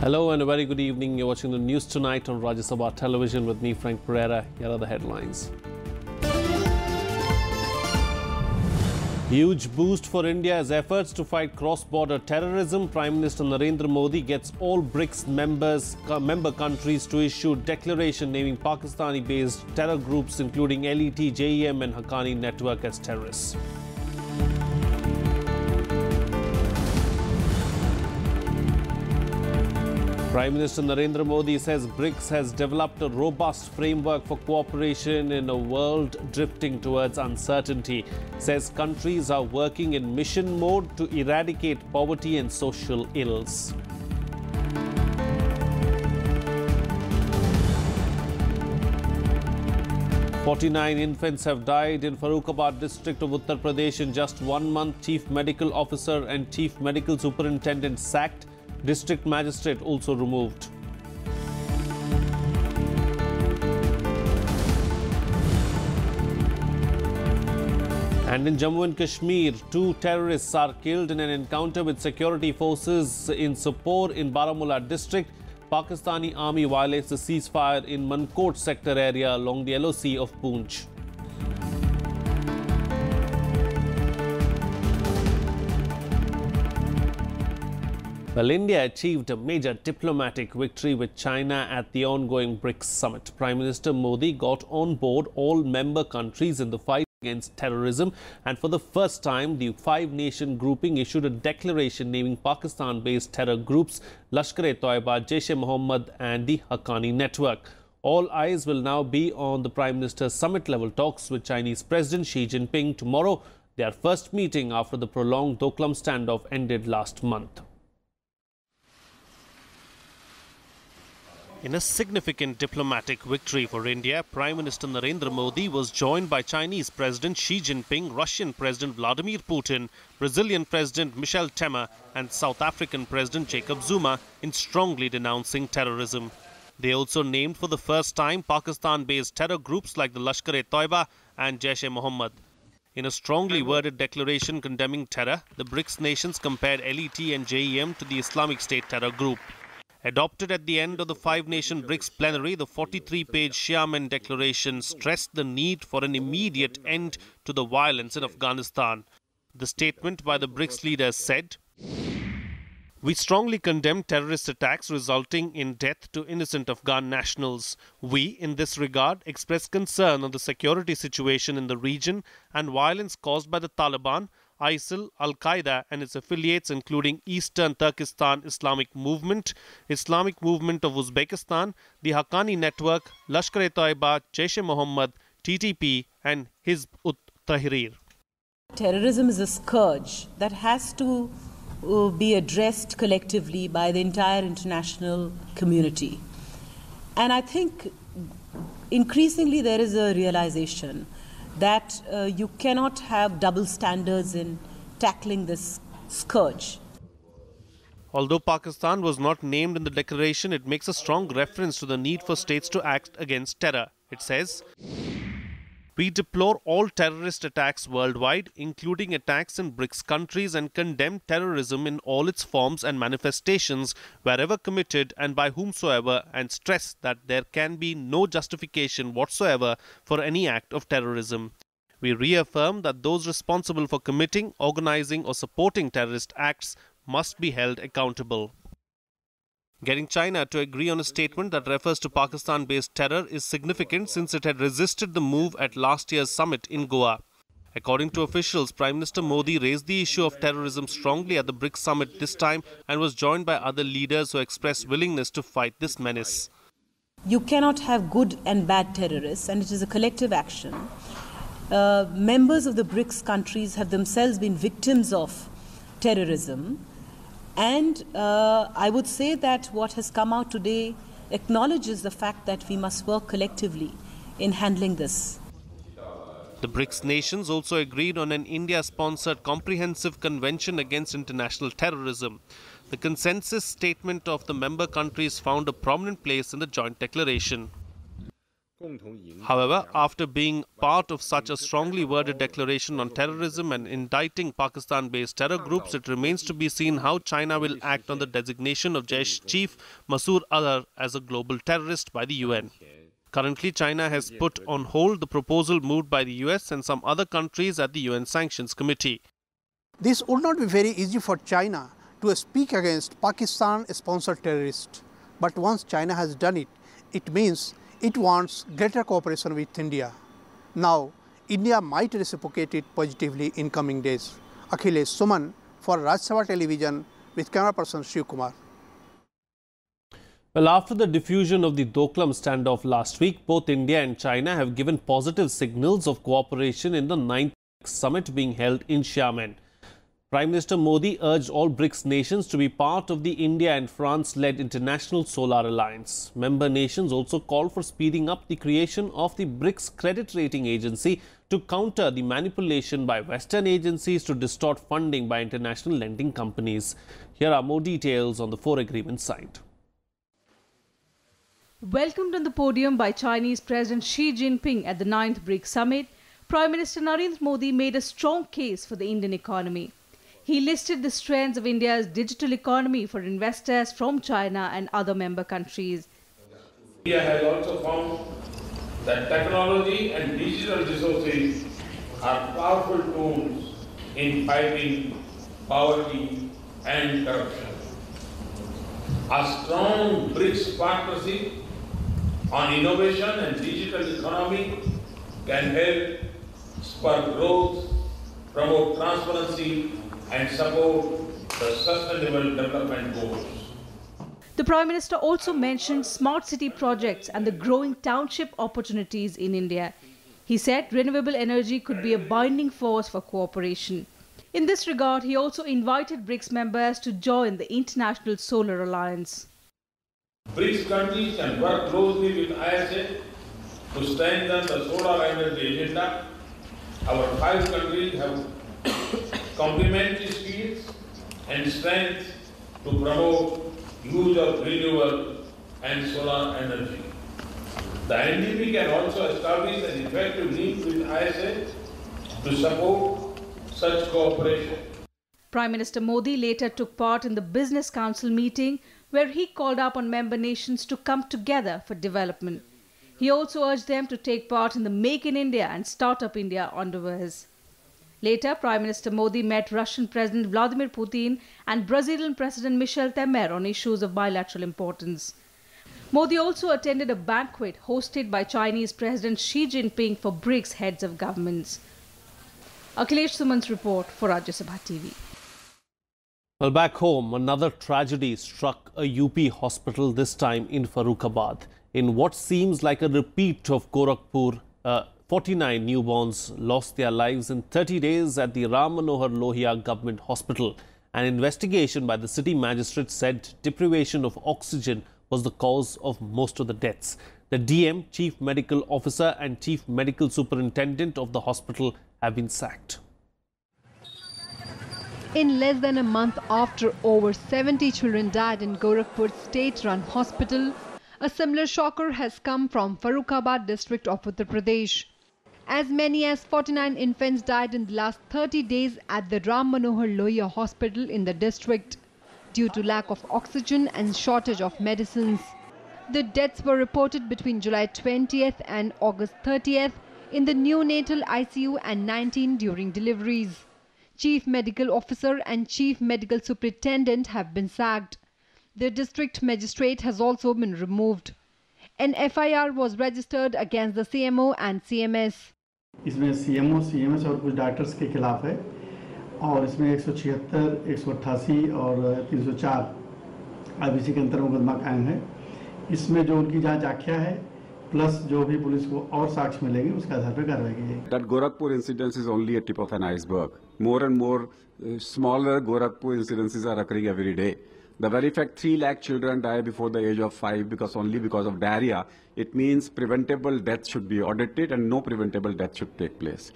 Hello and a very good evening. You're watching the news tonight on Rajya Sabha television with me, Frank Pereira. Here are the headlines. Huge boost for India's efforts to fight cross-border terrorism. Prime Minister Narendra Modi gets all BRICS member countries to issue declaration naming Pakistani-based terror groups including LET, JEM and Haqqani network as terrorists. Prime Minister Narendra Modi says BRICS has developed a robust framework for cooperation in a world drifting towards uncertainty. Says countries are working in mission mode to eradicate poverty and social ills. "49 infants have died in Farrukhabad district of Uttar Pradesh in just 1 month. Chief Medical Officer and Chief Medical Superintendent sacked. District Magistrate also removed. And in Jammu and Kashmir, 2 terrorists are killed in an encounter with security forces in Sopore in Baramulla district. Pakistani army violates the ceasefire in Mankot sector area along the LOC of Poonch. Well, India achieved a major diplomatic victory with China at the ongoing BRICS summit. Prime Minister Modi got on board all member countries in the fight against terrorism, and for the first time, the 5-nation grouping issued a declaration naming Pakistan-based terror groups Lashkar-e-Toiba, Jaish-e-Mohammed and the Haqqani network. All eyes will now be on the Prime Minister's summit-level talks with Chinese President Xi Jinping tomorrow, their first meeting after the prolonged Doklam standoff ended last month. In a significant diplomatic victory for India, Prime Minister Narendra Modi was joined by Chinese President Xi Jinping, Russian President Vladimir Putin, Brazilian President Michel Temer and South African President Jacob Zuma in strongly denouncing terrorism. They also named for the first time Pakistan-based terror groups like the Lashkar-e-Toiba and Jaish-e-Mohammed. In a strongly worded declaration condemning terror, the BRICS nations compared LET and JEM to the Islamic State terror group. Adopted at the end of the 5-nation BRICS plenary, the 43-page Xiamen declaration stressed the need for an immediate end to the violence in Afghanistan. The statement by the BRICS leaders said, "We strongly condemn terrorist attacks resulting in death to innocent Afghan nationals. We, in this regard, express concern on the security situation in the region and violence caused by the Taliban, ISIL, Al-Qaeda and its affiliates including Eastern Turkestan Islamic Movement of Uzbekistan, the Haqqani network, Lashkar-e-Toiba, Jaish-e-Mohammed, TTP and Hizb ut-Tahrir." Terrorism is a scourge that has to be addressed collectively by the entire international community. And I think increasingly there is a realization that you cannot have double standards in tackling this scourge. Although Pakistan was not named in the declaration, it makes a strong reference to the need for states to act against terror. It says, "We deplore all terrorist attacks worldwide, including attacks in BRICS countries, and condemn terrorism in all its forms and manifestations, wherever committed and by whomsoever, and stress that there can be no justification whatsoever for any act of terrorism. We reaffirm that those responsible for committing, organizing or supporting terrorist acts must be held accountable." Getting China to agree on a statement that refers to Pakistan-based terror is significant since it had resisted the move at last year's summit in Goa. According to officials, Prime Minister Modi raised the issue of terrorism strongly at the BRICS summit this time and was joined by other leaders who expressed willingness to fight this menace. You cannot have good and bad terrorists, and it is a collective action. Members of the BRICS countries have themselves been victims of terrorism. And I would say that what has come out today acknowledges the fact that we must work collectively in handling this. The BRICS nations also agreed on an India-sponsored comprehensive convention against international terrorism. The consensus statement of the member countries found a prominent place in the joint declaration. However, after being part of such a strongly worded declaration on terrorism and indicting Pakistan-based terror groups, it remains to be seen how China will act on the designation of Jaish chief Masood Azhar as a global terrorist by the UN. Currently, China has put on hold the proposal moved by the US and some other countries at the UN Sanctions Committee. This would not be very easy for China to speak against Pakistan-sponsored terrorists. But once China has done it, it means it wants greater cooperation with India. Now, India might reciprocate it positively in coming days. Akhilesh Suman for Rajya Sabha Television with camera person Shiv Kumar. Well, after the diffusion of the Doklam standoff last week, both India and China have given positive signals of cooperation in the 9th summit being held in Xiamen. Prime Minister Modi urged all BRICS nations to be part of the India and France-led International Solar Alliance. Member nations also called for speeding up the creation of the BRICS Credit Rating Agency to counter the manipulation by Western agencies to distort funding by international lending companies. Here are more details on the 4 agreements signed. Welcomed on the podium by Chinese President Xi Jinping at the 9th BRICS Summit, Prime Minister Narendra Modi made a strong case for the Indian economy. He listed the strengths of India's digital economy for investors from China and other member countries. India has also found that technology and digital resources are powerful tools in fighting poverty and corruption. A strong BRICS partnership on innovation and digital economy can help spur growth, promote transparency, and support the sustainable development goals. The Prime Minister also mentioned smart city projects and the growing township opportunities in India. He said renewable energy could be a binding force for cooperation. In this regard, he also invited BRICS members to join the International Solar Alliance. BRICS countries can work closely with ISA to strengthen the solar energy agenda. Our 5 countries have complementary skills and strength to promote use of renewable and solar energy. The NDP can also establish an effective link with ISA to support such cooperation. Prime Minister Modi later took part in the Business Council meeting where he called upon member nations to come together for development. He also urged them to take part in the Make in India and Startup India endeavours. Later, Prime Minister Modi met Russian President Vladimir Putin and Brazilian President Michel Temer on issues of bilateral importance. Modi also attended a banquet hosted by Chinese President Xi Jinping for BRICS heads of governments. Akhilesh Suman's report for Rajya Sabha TV. Well, back home, another tragedy struck a UP hospital, this time in Farrukhabad. In what seems like a repeat of Gorakhpur, 49 newborns lost their lives in 30 days at the Ram Manohar Lohia Government Hospital. An investigation by the city magistrate said deprivation of oxygen was the cause of most of the deaths. The DM, Chief Medical Officer and Chief Medical Superintendent of the hospital have been sacked. In less than a month after over 70 children died in Gorakhpur state-run hospital, a similar shocker has come from Farrukhabad district of Uttar Pradesh. As many as 49 infants died in the last 30 days at the Ram Manohar Lohia hospital in the district due to lack of oxygen and shortage of medicines. The deaths were reported between July 20th and August 30th in the neonatal ICU and 19 during deliveries. Chief Medical Officer and Chief Medical Superintendent have been sacked. The district magistrate has also been removed. An FIR was registered against the CMO and CMS. इसमें CMO, CMS और कुछ doctors के खिलाफ है और इसमें 176, 188 और 304 IBC के अंतर्गत मुकदमा कायम है। इसमें जो उनकी जांच आख्या है प्लस जो भी पुलिस को और साक्ष्य मिलेंगे उसके आधार पर कार्रवाई की जाएगी। That Gorakhpur incident is only a tip of an iceberg. More and more smaller Gorakhpur incidences are occurring every day. The very fact 3 lakh children die before the age of 5 because of diarrhea, it means preventable death should be audited and no preventable death should take place.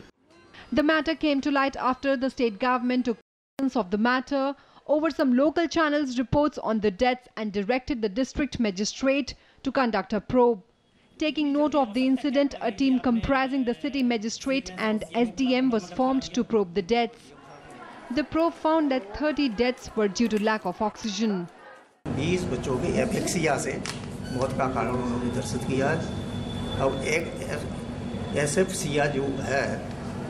The matter came to light after the state government took cognizance of the matter over some local channels' reports on the deaths and directed the district magistrate to conduct a probe. Taking note of the incident, a team comprising the city magistrate and SDM was formed to probe the deaths. The probe found that 30 deaths were due to lack of oxygen. 20 बच्चों की एपिलेक्सिया से मौत का कारण उन्होंने दर्शित किया है। अब एक एसेप्सिया जो है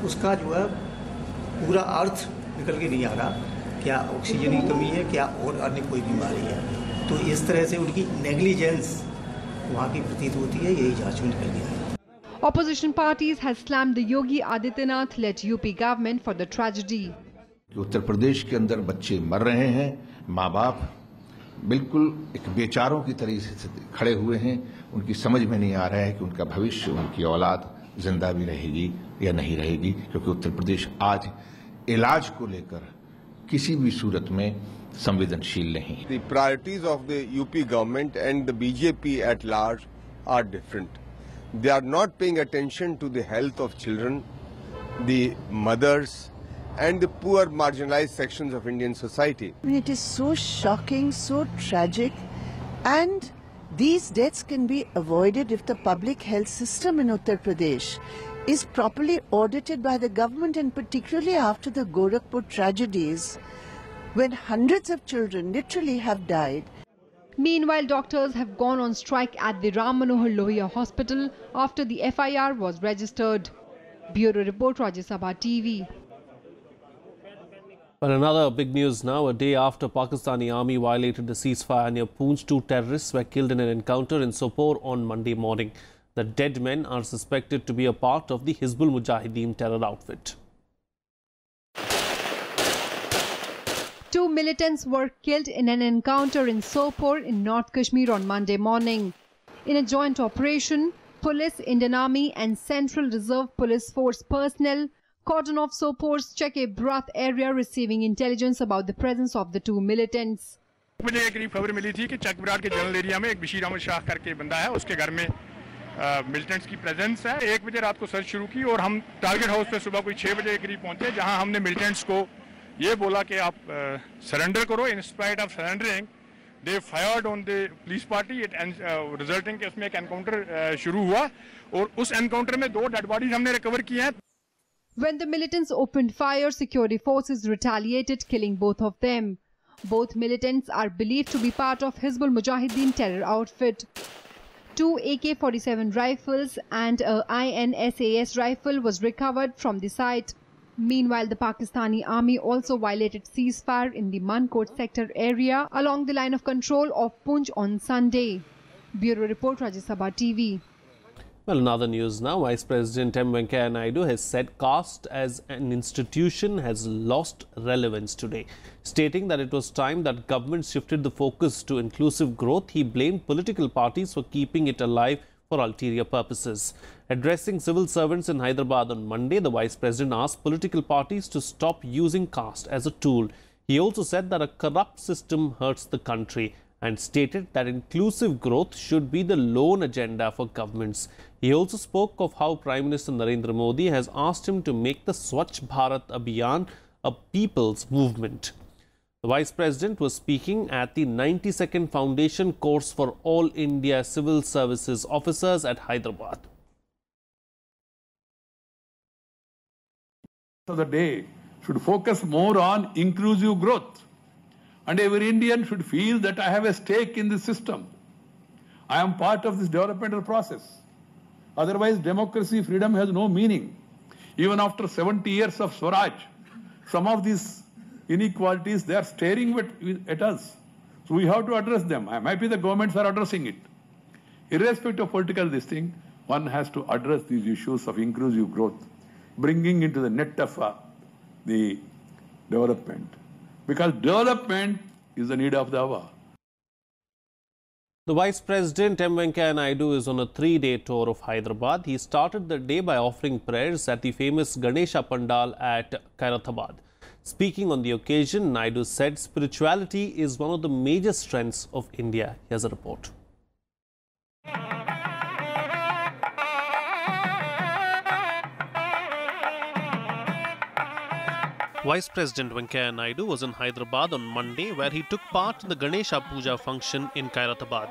उसका जो है पूरा अर्थ निकल के नहीं आ रहा, क्या ऑक्सीजन की कमी है, क्या और अन्य कोई बीमारी है। तो इस तरह से उनकी नेग्लिजेंस वहाँ की प्रतीत होती है, यही जांच में निकल गया है। Opposition parties has slammed the Yogi Adityanath-led UP government for the tragedy. Uttar Pradesh के अंदर बच्चे मर रहे हैं, माँ बाप बिल्कुल एक बेचारों की तरह से खड़े हुए हैं। उनकी समझ में नहीं आ रहा है कि उनका भविष्य, उनकी औलाद जिंदा भी रहेगी या नहीं रहेगी, क्योंकि उत्तर प्रदेश आज इलाज को लेकर किसी भी सूरत में संवेदनशील नहीं। The priorities of the UP government and the BJP at large are different. They are not paying attention to the health of children, the mothers, and the poor marginalized sections of Indian society. It is so shocking, so tragic, and these deaths can be avoided if the public health system in Uttar Pradesh is properly audited by the government, and particularly after the Gorakhpur tragedies, when hundreds of children literally have died. Meanwhile, doctors have gone on strike at the Ram Manohar Lohia Hospital after the FIR was registered. Bureau Report, Rajya Sabha TV. Well, another big news now. A day after Pakistani army violated the ceasefire near Poonch, 2 terrorists were killed in an encounter in Sopore on Monday morning. The dead men are suspected to be a part of the Hizbul Mujahideen terror outfit. 2 militants were killed in an encounter in Sopore in North Kashmir on Monday morning. In a joint operation, Police, Indian Army and Central Reserve Police Force personnel cordoned off Sopore's Chake-e-Brath area, receiving intelligence about the presence of the 2 militants. मुझे एक करीब खबर मिली थी कि चक-ए-ब्राथ के general area में एक बशीर अहमद शाह करके बंदा है, उसके घर में मिलिटेंट्स की प्रेजेंस है। 1 बजे रात को सर्च शुरू की और हम टारगेट हाउस पे सुबह कोई 6 बजे के करीब पहुंचे, जहां हमने मिलिटेंट्स को ये बोला कि आप सरेंडर करो। In spite of surrendering they fired on the police party, resulting के उसमें एक एनकाउंटर शुरू हुआ और उस एनकाउंटर में 2 डेड बॉडीज हमने रिकवर की हैं। When the militants opened fire, security forces retaliated, killing both of them. Both militants are believed to be part of Hizbul Mujahideen terror outfit. 2 AK-47 rifles and a INSAS rifle was recovered from the site. Meanwhile, the Pakistani army also violated ceasefire in the Mankot sector area along the line of control of Poonch on Sunday. Bureau Report, Rajya Sabha TV. Well, another news now. Vice President M. Venkaiah Naidu has said caste as an institution has lost relevance today. Stating that it was time that government shifted the focus to inclusive growth, he blamed political parties for keeping it alive for ulterior purposes. Addressing civil servants in Hyderabad on Monday, the Vice President asked political parties to stop using caste as a tool. He also said that a corrupt system hurts the country and stated that inclusive growth should be the lone agenda for governments. He also spoke of how Prime Minister Narendra Modi has asked him to make the Swachh Bharat Abhiyan a people's movement. The Vice President was speaking at the 92nd Foundation course for All India Civil Services Officers at Hyderabad. So the day should focus more on inclusive growth. And every Indian should feel that I have a stake in the system. I am part of this developmental process. Otherwise, democracy, freedom has no meaning. Even after 70 years of Swaraj, some of these inequalities, they are staring at us. So we have to address them. I'm happy the governments are addressing it. Irrespective of political this thing, one has to address these issues of inclusive growth, bringing into the net of the development. Because development is the need of the hour. The Vice President M. Venkaiah Naidu is on a 3-day tour of Hyderabad. He started the day by offering prayers at the famous Ganesha Pandal at Khairatabad. Speaking on the occasion, Naidu said spirituality is one of the major strengths of India. Here's a report. Vice President Venkaiah Naidu was in Hyderabad on Monday, where he took part in the Ganesha Puja function in Khairatabad.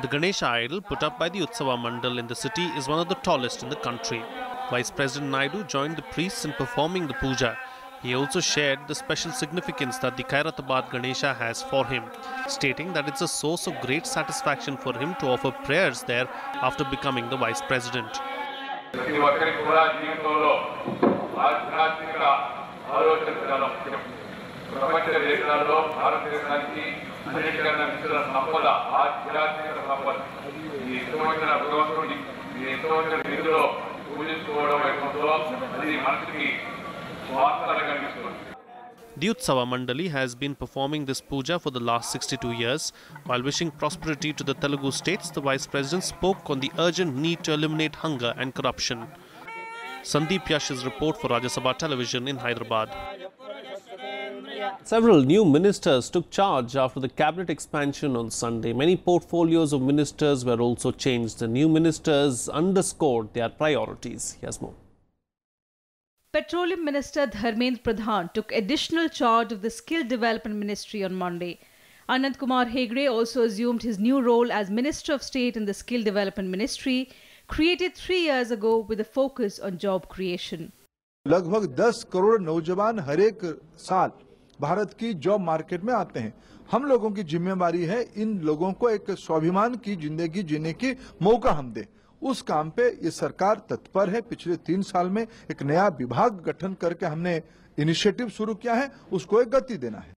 The Ganesha idol put up by the Utsava Mandal in the city is one of the tallest in the country. Vice President Naidu joined the priests in performing the puja. He also shared the special significance that the Khairatabad Ganesha has for him, stating that it's a source of great satisfaction for him to offer prayers there after becoming the Vice President. The Utsava Mandali has been performing this puja for the last 62 years. While wishing prosperity to the Telugu states, the Vice President spoke on the urgent need to eliminate hunger and corruption. Sandeep Yash's report for Rajya Sabha Television in Hyderabad. Several new ministers took charge after the cabinet expansion on Sunday. Many portfolios of ministers were also changed. The new ministers underscored their priorities. Here's more. Petroleum Minister Dharmendra Pradhan took additional charge of the Skill Development Ministry on Monday. Anand Kumar Hegde also assumed his new role as Minister of State in the Skill Development Ministry, created 3 years ago with a focus on job creation. लगभग 10 करोड़ नौजवान हर एक साल भारत की job market में आते हैं। हम लोगों की जिम्मेदारी है इन लोगों को एक स्वाभिमान की जिंदगी जीने की मौका हम दें। उस काम पे ये सरकार तत्पर है। पिछले 3 साल में एक नया विभाग गठन करके हमने इनिशिएटिव शुरू किया है, उसको एक गति देना है।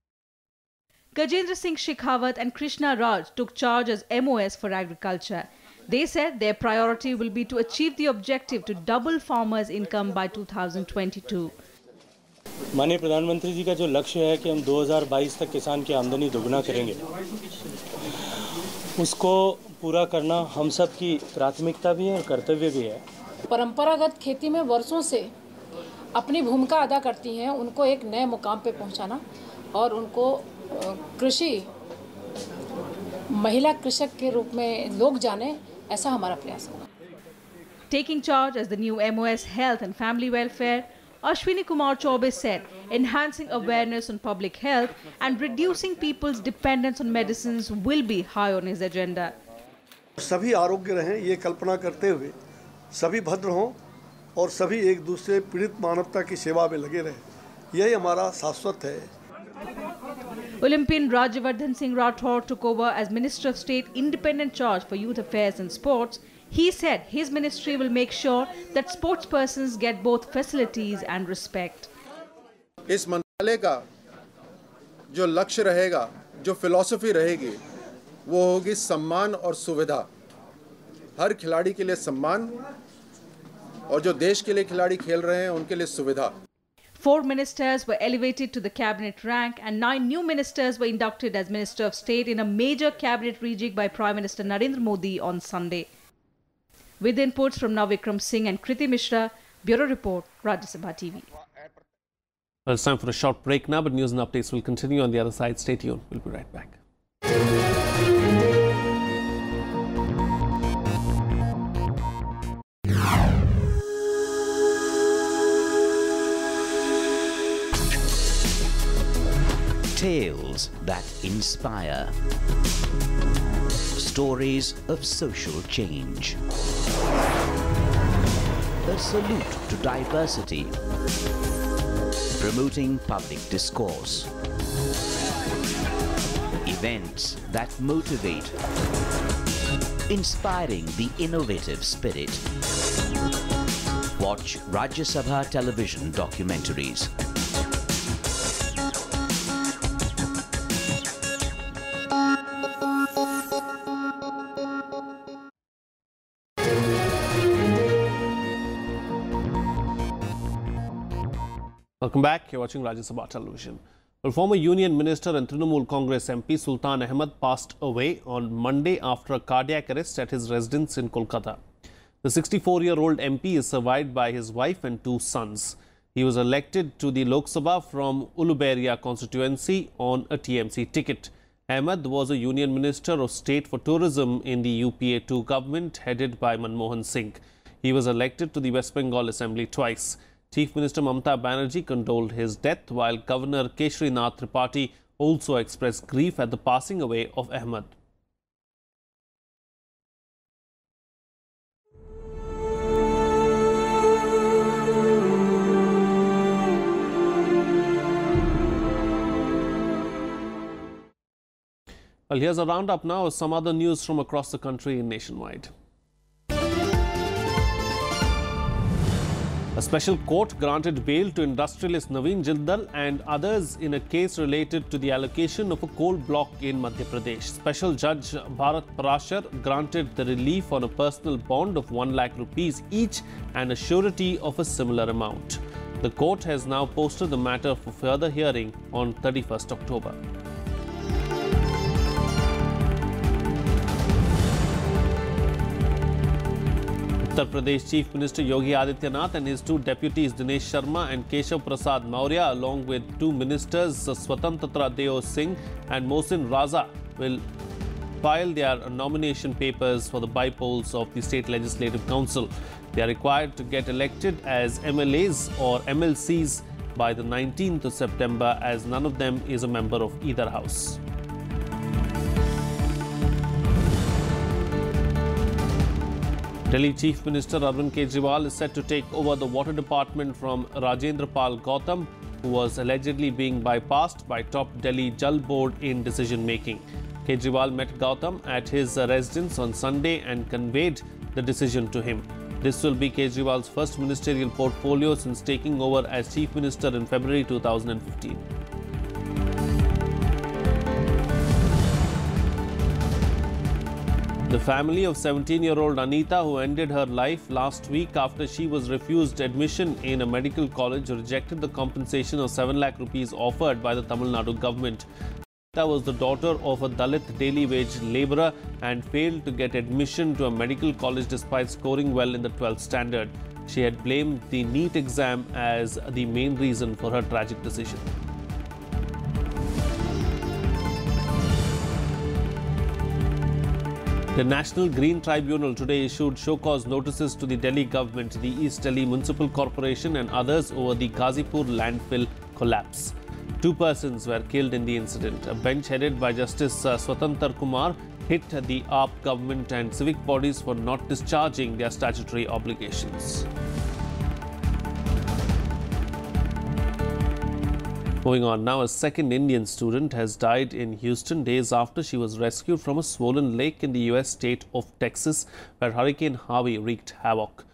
Gajendra Singh Shekhawat and Krishna Raj took charge as MOS for agriculture. They said their priority will be to achieve the objective to double farmers' income by 2022. माननीय प्रधानमंत्री जी का जो लक्ष्य है कि हम 2022 तक किसान की आमदनी दोगुना करेंगे, उसको पूरा करना हम सब की प्राथमिकता भी है और कर्तव्य भी है। परंपरागत खेती में वर्षों से अपनी भूमिका अदा करती हैं, उनको एक नए मुकाम पे पहुंचाना और उनको कृषि महिला कृषक के रूप में लोग जाने, ऐसा हमारा प्रयास है। Taking charge as the new MOS Health and Family Welfare, Ashwini Kumar Chaubey said enhancing awareness on public health and reducing people's dependence on medicines will be high on his agenda. सभी आरोग्य रहें ये कल्पना करते हुए सभी भद्र हों और सभी एक दूसरे पीड़ित मानवता की सेवा में लगे रहें, यही हमारा शाश्वत है। Olympian Rajyavardhan Singh Rathore took over as Minister of State independent charge for youth affairs and sports. He said his ministry will make sure that sportspersons get both facilities and respect. इस मंत्रालय का जो लक्ष्य रहेगा, जो philosophy रहेगी, वो होगी सम्मान और सुविधा। हर खिलाड़ी के लिए सम्मान और जो देश के लिए खिलाड़ी खेल रहे हैं उनके लिए सुविधा। 4 ministers were elevated to the cabinet rank and 9 new ministers were inducted as Minister of State in a major cabinet rejig by Prime Minister Narendra Modi on Sunday. With inputs from Navikram Singh and Kriti Mishra, Bureau Report, Rajya Sabha TV. Well, it's time for a short break now, but news and updates will continue on the other side. Stay tuned. We'll be right back. Tales that inspire. Stories of social change. A salute to diversity. Promoting public discourse. Events that motivate. Inspiring the innovative spirit. Watch Rajya Sabha television documentaries. Welcome back. You're watching Rajya Sabha Television. Well, former Union Minister and Trinamool Congress MP Sultan Ahmed passed away on Monday after a cardiac arrest at his residence in Kolkata. The 64-year-old MP is survived by his wife and 2 sons. He was elected to the Lok Sabha from Uluberia constituency on a TMC ticket. Ahmed was a Union Minister of State for Tourism in the UPA 2 government headed by Manmohan Singh. He was elected to the West Bengal Assembly twice. Chief Minister Mamata Banerjee condoled his death, while Governor Keshrinath Tripathi also expressed grief at the passing away of Ahmed. Well, here's a roundup now of some other news from across the country and nationwide. A special court granted bail to industrialist Naveen Jindal and others in a case related to the allocation of a coal block in Madhya Pradesh. Special Judge Bharat Parashar granted the relief on a personal bond of 1 lakh rupees each and a surety of a similar amount. The court has now posted the matter for further hearing on 31st October. Uttar Pradesh Chief Minister Yogi Adityanath and his two deputies Dinesh Sharma and Keshav Prasad Maurya, along with two ministers Swatantra Deo Singh and Mohsin Raza, will file their nomination papers for the bypolls of the State Legislative Council. They are required to get elected as MLAs or MLCs by the 19th of September, as none of them is a member of either house. Delhi Chief Minister Arvind Kejriwal is set to take over the water department from Rajendra Pal Gautam, who was allegedly being bypassed by top Delhi Jal Board in decision-making. Kejriwal met Gautam at his residence on Sunday and conveyed the decision to him. This will be Kejriwal's first ministerial portfolio since taking over as Chief Minister in February 2015. The family of 17-year-old Anita, who ended her life last week after she was refused admission in a medical college, rejected the compensation of 7 lakh rupees offered by the Tamil Nadu government. Anita was the daughter of a Dalit daily wage labourer and failed to get admission to a medical college despite scoring well in the 12th standard. She had blamed the NEET exam as the main reason for her tragic decision. The National Green Tribunal today issued show-cause notices to the Delhi government, the East Delhi Municipal Corporation and others over the Ghazipur landfill collapse. 2 persons were killed in the incident. A bench headed by Justice Swatantra Kumar hit the AAP government and civic bodies for not discharging their statutory obligations. Moving on now, a second Indian student has died in Houston days after she was rescued from a swollen lake in the U.S. state of Texas, where Hurricane Harvey wreaked havoc.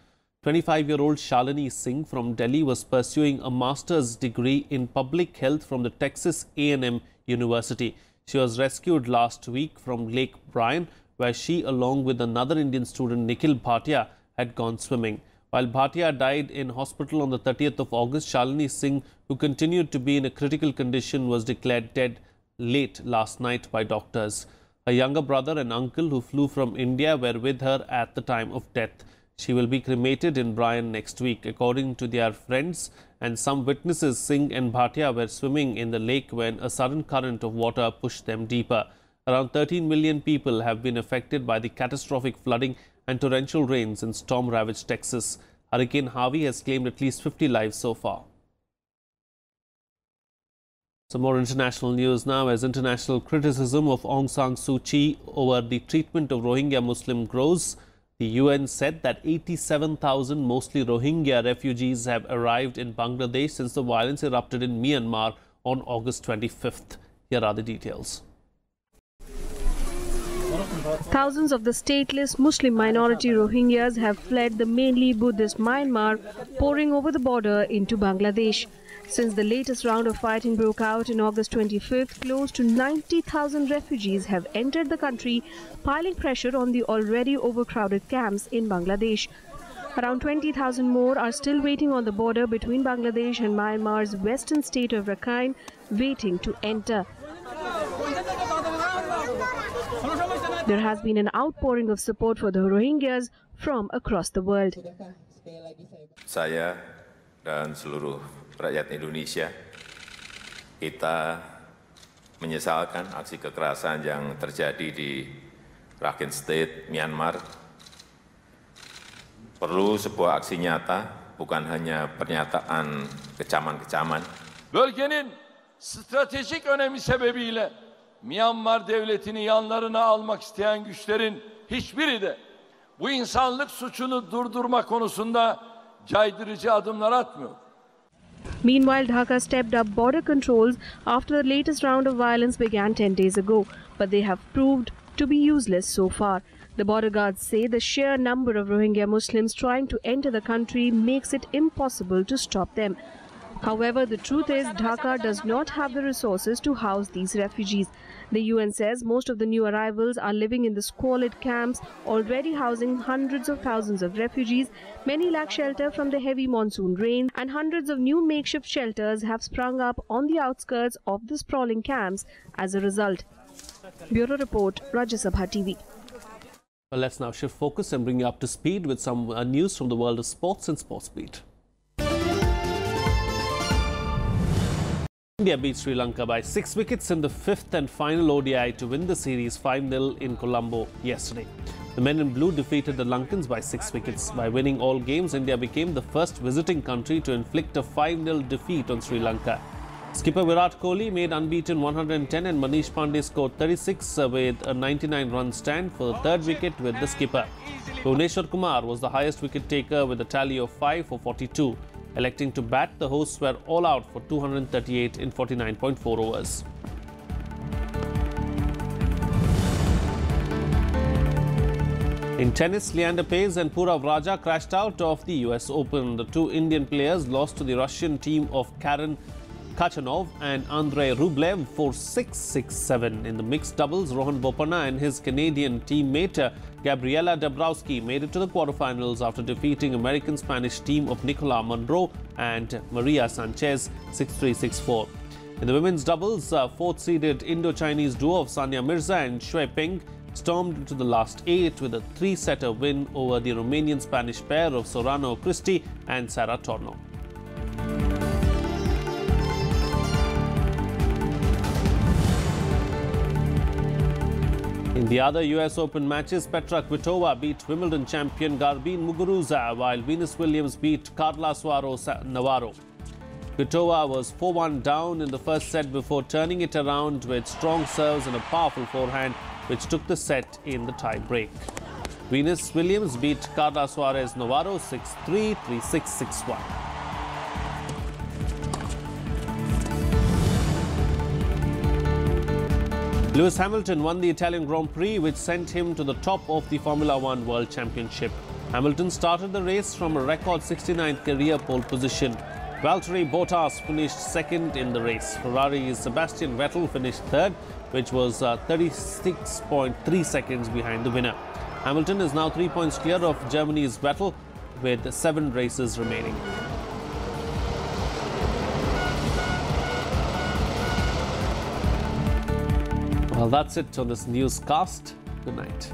25-year-old Shalini Singh from Delhi was pursuing a master's degree in public health from the Texas A&M University. She was rescued last week from Lake Bryan, where she, along with another Indian student, Nikhil Bhatia, had gone swimming. While Bhatia died in hospital on the 30th of August, Shalini Singh, who continued to be in a critical condition, was declared dead late last night by doctors. Her younger brother and uncle, who flew from India, were with her at the time of death. She will be cremated in Bryan next week. According to their friends and some witnesses, Singh and Bhatia were swimming in the lake when a sudden current of water pushed them deeper. Around 13 million people have been affected by the catastrophic flooding and torrential rains in storm-ravaged Texas. Hurricane Harvey has claimed at least 50 lives so far. Some more international news now, as international criticism of Aung San Suu Kyi over the treatment of Rohingya Muslim grows. The UN said that 87,000 mostly Rohingya refugees have arrived in Bangladesh since the violence erupted in Myanmar on August 25th. Here are the details. Thousands of the stateless Muslim minority Rohingyas have fled the mainly Buddhist Myanmar, pouring over the border into Bangladesh. Since the latest round of fighting broke out in August 25th, close to 90,000 refugees have entered the country, piling pressure on the already overcrowded camps in Bangladesh. Around 20,000 more are still waiting on the border between Bangladesh and Myanmar's western state of Rakhine, waiting to enter. There has been an outpouring of support for the Rohingyas from across the world. Saya dan seluruh rakyat Indonesia, kita menyesalkan aksi kekerasan yang terjadi di Rakhine State, Myanmar. Perlu sebuah aksi nyata, bukan hanya pernyataan kecaman-kecaman. Bölgenin stratejik önemi sebebiyle Myanmar devletini yanlarına almak isteyen güçlerin hiçbiri de bu insanlık suçunu durdurma konusunda caydırıcı adımlar atmıyor. Meanwhile, Dhaka stepped up border controls after the latest round of violence began 10 days ago, but they have proved to be useless so far. The border guards say the sheer number of Rohingya Muslims trying to enter the country makes it impossible to stop them. However, the truth is Dhaka does not have the resources to house these refugees. The UN says most of the new arrivals are living in the squalid camps, already housing hundreds of thousands of refugees. Many lack shelter from the heavy monsoon rain, and hundreds of new makeshift shelters have sprung up on the outskirts of the sprawling camps as a result. Bureau Report, Rajya Sabha TV. Well, let's now shift focus and bring you up to speed with some news from the world of sports and Sports Beat. India beat Sri Lanka by 6 wickets in the 5th and final ODI to win the series 5-0 in Colombo yesterday. The men in blue defeated the Lankans by 6 wickets. By winning all games, India became the first visiting country to inflict a 5-0 defeat on Sri Lanka. Skipper Virat Kohli made unbeaten 110 and Manish Pandey scored 36 with a 99-run stand for the 3rd wicket with the skipper. Bhuvneshwar Kumar was the highest wicket taker with a tally of 5 for 42. Electing to bat, the hosts were all out for 238 in 49.4 overs. In tennis, Leander Paes and Purav Raja crashed out of the US Open. The two Indian players lost to the Russian team of Karen Khachanov and Andrei Rublev 4-6, 6-7. In the mixed doubles, Rohan Bopanna and his Canadian teammate Gabriela Dabrowski made it to the quarterfinals after defeating American-Spanish team of Nicola Monroe and Maria Sanchez 6-3, 6-4. In the women's doubles, 4th-seeded Indo-Chinese duo of Sania Mirza and Shui Peng stormed into the last 8 with a 3-setter win over the Romanian-Spanish pair of Sorano Cristi and Sara Torno. In the other US Open matches, Petra Kvitova beat Wimbledon champion Garbine Muguruza, while Venus Williams beat Carla Suarez Navarro. Kvitova was 4-1 down in the first set before turning it around with strong serves and a powerful forehand, which took the set in the tie break. Venus Williams beat Carla Suarez Navarro 6-3, 3-6, 6-1. Lewis Hamilton won the Italian Grand Prix, which sent him to the top of the Formula One World Championship. Hamilton started the race from a record 69th career pole position. Valtteri Bottas finished 2nd in the race. Ferrari's Sebastian Vettel finished 3rd, which was 36.3 seconds behind the winner. Hamilton is now 3 points clear of Germany's Vettel with 7 races remaining. Well, that's it on this newscast. Good night.